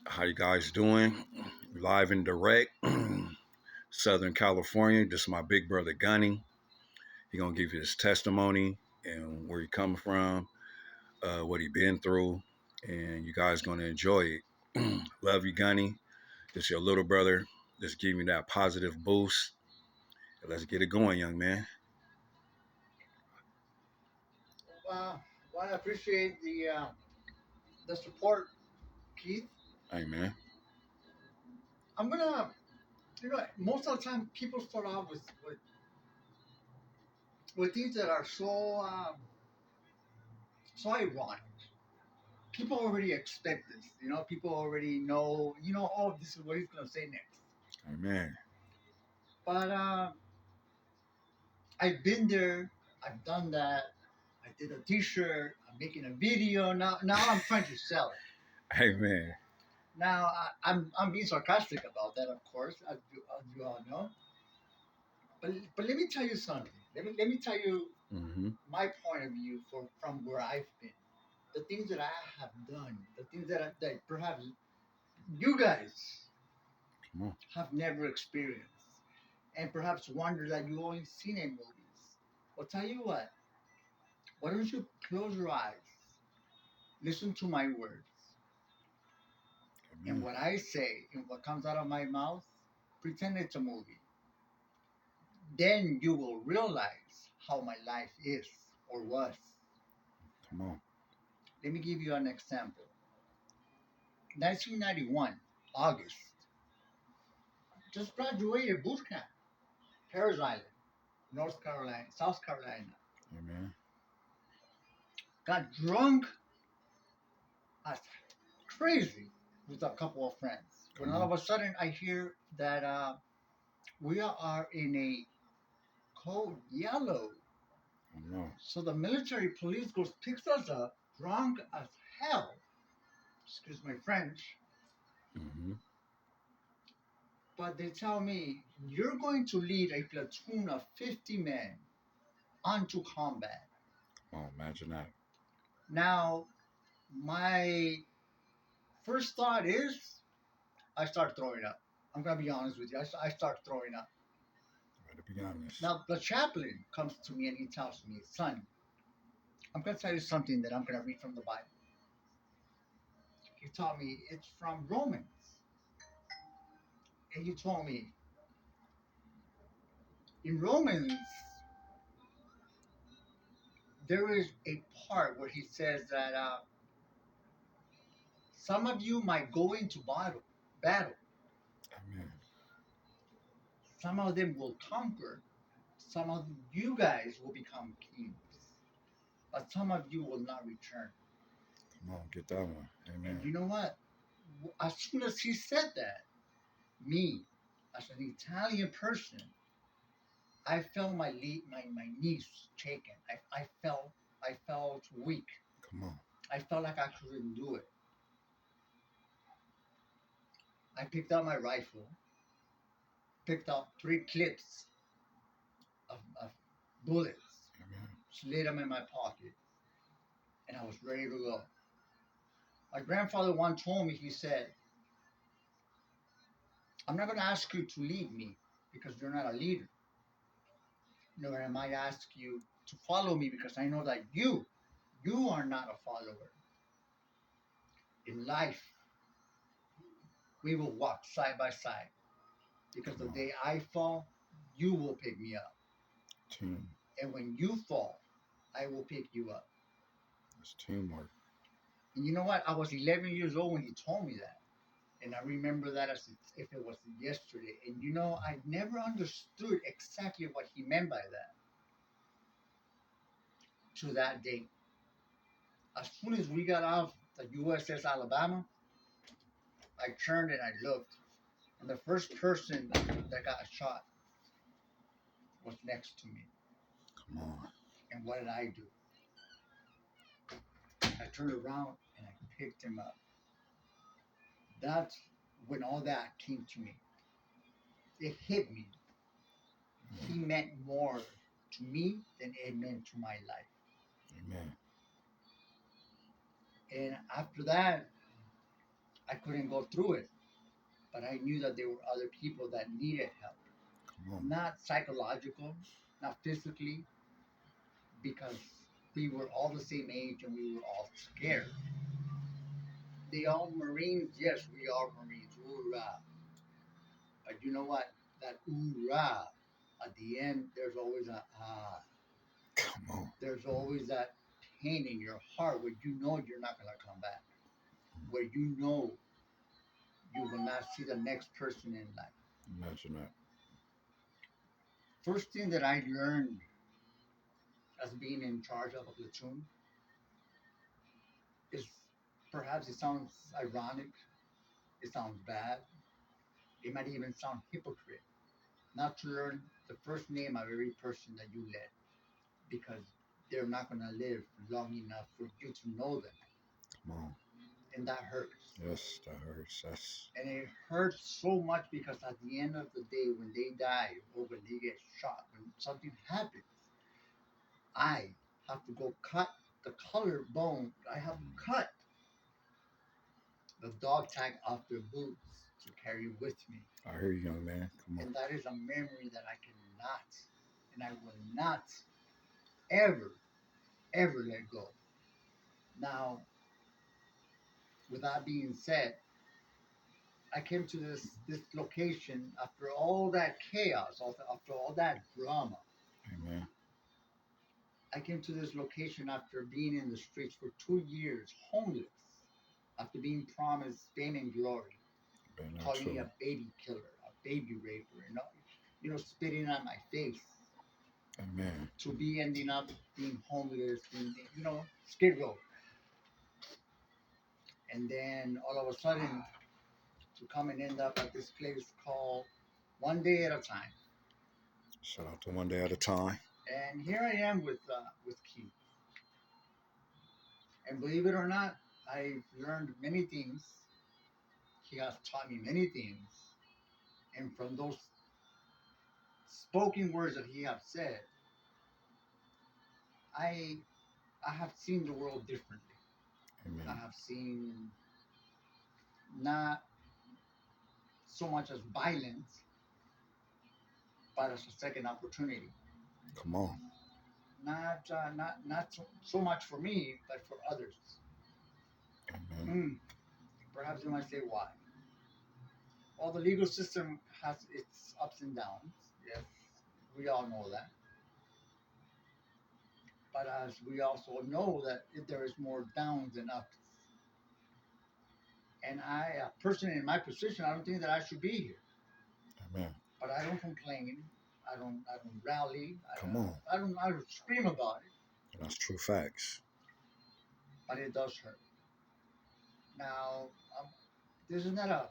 How you guys doing? Live and direct, Southern California. This is my big brother Gunny. He gonna give you his testimony and where he come from, what he been through, and you guys gonna enjoy it. Love you, Gunny. This your little brother. Just give me that positive boost. Let's get it going, young man. Well, I appreciate the support, Keith. Hey, man. I'm gonna, most of the time people start off with things that are so ironic. People already expect this. People already know. Oh, this is what he's gonna say next. Hey, man. But I've been there. I've done that. I did a T-shirt. I'm making a video now. I'm trying to sell it. Hey, man. Now I'm being sarcastic about that, of course, as you all know. But let me tell you something. Let me tell you Mm-hmm. my point of view from where I've been. The things that I have done, the things that perhaps you guys Come on. have never experienced, and perhaps wonder that you only seen in movies. Well, tell you what. Why don't you close your eyes, listen to my words, Hey, and man. what I say and what comes out of my mouth, pretend it's a movie. Then you will realize how my life is or was. Come on. Let me give you an example. 1991, August. Just graduated boot camp, Paris Island, North Carolina, South Carolina. Hey, man. Got drunk as crazy with a couple of friends. When Come all on. of a sudden I hear that we are in a code yellow. Come on. So the military police goes picks us up, drunk as hell. Excuse my French. Mm-hmm. But they tell me you're going to lead a platoon of 50 men onto combat. Come on. Imagine that. Now, my first thought is I start throwing up. I'm going to be honest with you. I start throwing up. Better be honest. Now, the chaplain comes to me and he tells me, son, I'm going to tell you something that I'm going to read from the Bible. He taught me it's from Romans. And he told me in Romans, there is a part where he says that some of you might go into battle. Amen. Some of them will conquer. Some of you guys will become kings. But some of you will not return. Come on. Get that one. And Amen. you know what? As soon as he said that, me, as an Italian person, I felt my knees shaken. I felt weak. Come on. I felt like I couldn't do it. I picked up my rifle, picked up 3 clips of bullets, Amen. slid them in my pocket, and I was ready to go. My grandfather once told me, he said, I'm not going to ask you to lead me because you're not a leader. Nor am I ask you to follow me because I know that you are not a follower. In life, we will walk side by side because Come the on. day I fall, you will pick me up. Team. And when you fall, I will pick you up. It's teamwork. And you know what? I was 11 years old when he told me that. And I remember that as if it was yesterday. And I never understood exactly what he meant by that to that date. As soon as we got off the USS Alabama, I turned and I looked. And the first person that got shot was next to me. Come on. And what did I do? I turned around and I picked him up. That's when all that came to me. It hit me. He meant more to me than it meant to my life. Amen. And after that, I couldn't go through it, but I knew that there were other people that needed help, Come on. not psychological, not physically, because we were all the same age and we were all scared. They all Marines, yes, we are Marines, hoorah. But you know what? That hoorah, at the end, there's always a ah. Come on. There's always that pain in your heart where you know you're not going to come back, where you know you will not see the next person in life. Imagine that. First thing that I learned as being in charge of a platoon is, perhaps it sounds ironic, it sounds bad, it might even sound hypocrite, not to learn the first name of every person that you led, because they're not going to live long enough for you to know them. Come on. And that hurts. Yes, that hurts. That's And it hurts so much because at the end of the day, when they die or when they get shot, when something happens, I have to go cut the collarbone. I have to cut the dog tag off their boots to carry with me. I hear you, young man. Come on. And that is a memory that I cannot and I will not ever, ever let go. Now, with that being said, I came to this location after all that chaos, after all that drama. Amen. I came to this location after being in the streets for 2 years, homeless, after being promised fame and glory, Better not calling me true. a baby killer, a baby raper, spitting on my face, Amen. to be ending up being homeless, and skid row. And then all of a sudden, to come and end up at this place called One Day at a Time. Shout out to One Day at a Time. And here I am with Keith. And believe it or not, I've learned many things. He has taught me many things. And from those spoken words that he has said, I I have seen the world differently. I Amen. have seen not so much as violence, but as a second opportunity. Come on. Not so much for me, but for others. Amen. Perhaps you might say why. Well, the legal system has its ups and downs. Yes, we all know that. But as we also know that there is more downs than ups. And I, a person in my position, I don't think that I should be here. Amen. But I don't complain. I don't rally. Come on. I don't scream about it. That's true facts. But it does hurt. Now, this is not a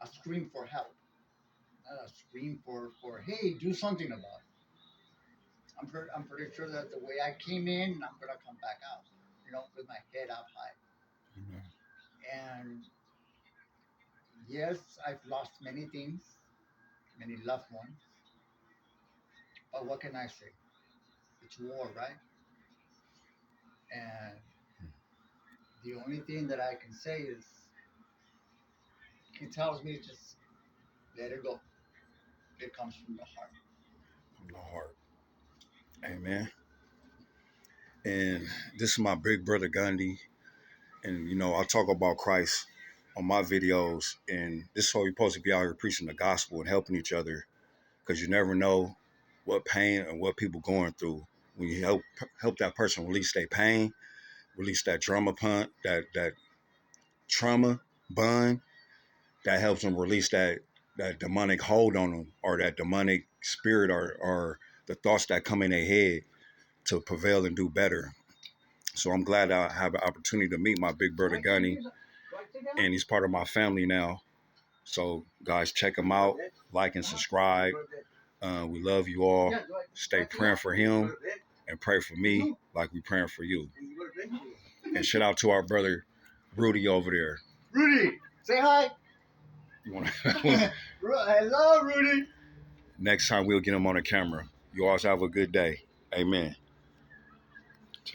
scream for help. Not a scream for hey, do something about it. I'm pretty sure that the way I came in, I'm gonna come back out. With my head up high. Amen. And yes, I've lost many things, many loved ones. But what can I say? It's war, right? And the only thing that I can say is he tells me just let it go. It comes from the heart. From the heart. Amen. And this is my big brother Gandhi. And I talk about Christ on my videos. And this is why we're supposed to be out here preaching the gospel and helping each other. Because you never know what pain and what people going through. When you help that person release their pain, release that that trauma bond, that helps them release that demonic hold on them, or that demonic spirit, or the thoughts that come in their head, to prevail and do better. So I'm glad I have an opportunity to meet my big brother Gunny, and he's part of my family now. So guys, check him out, like and subscribe. We love you all. Stay praying for him and pray for me like we praying for you. And shout out to our brother Rudy over there. Rudy, say hi. You wanna Hello, Rudy. Next time we'll get him on the camera. You always have a good day. Amen.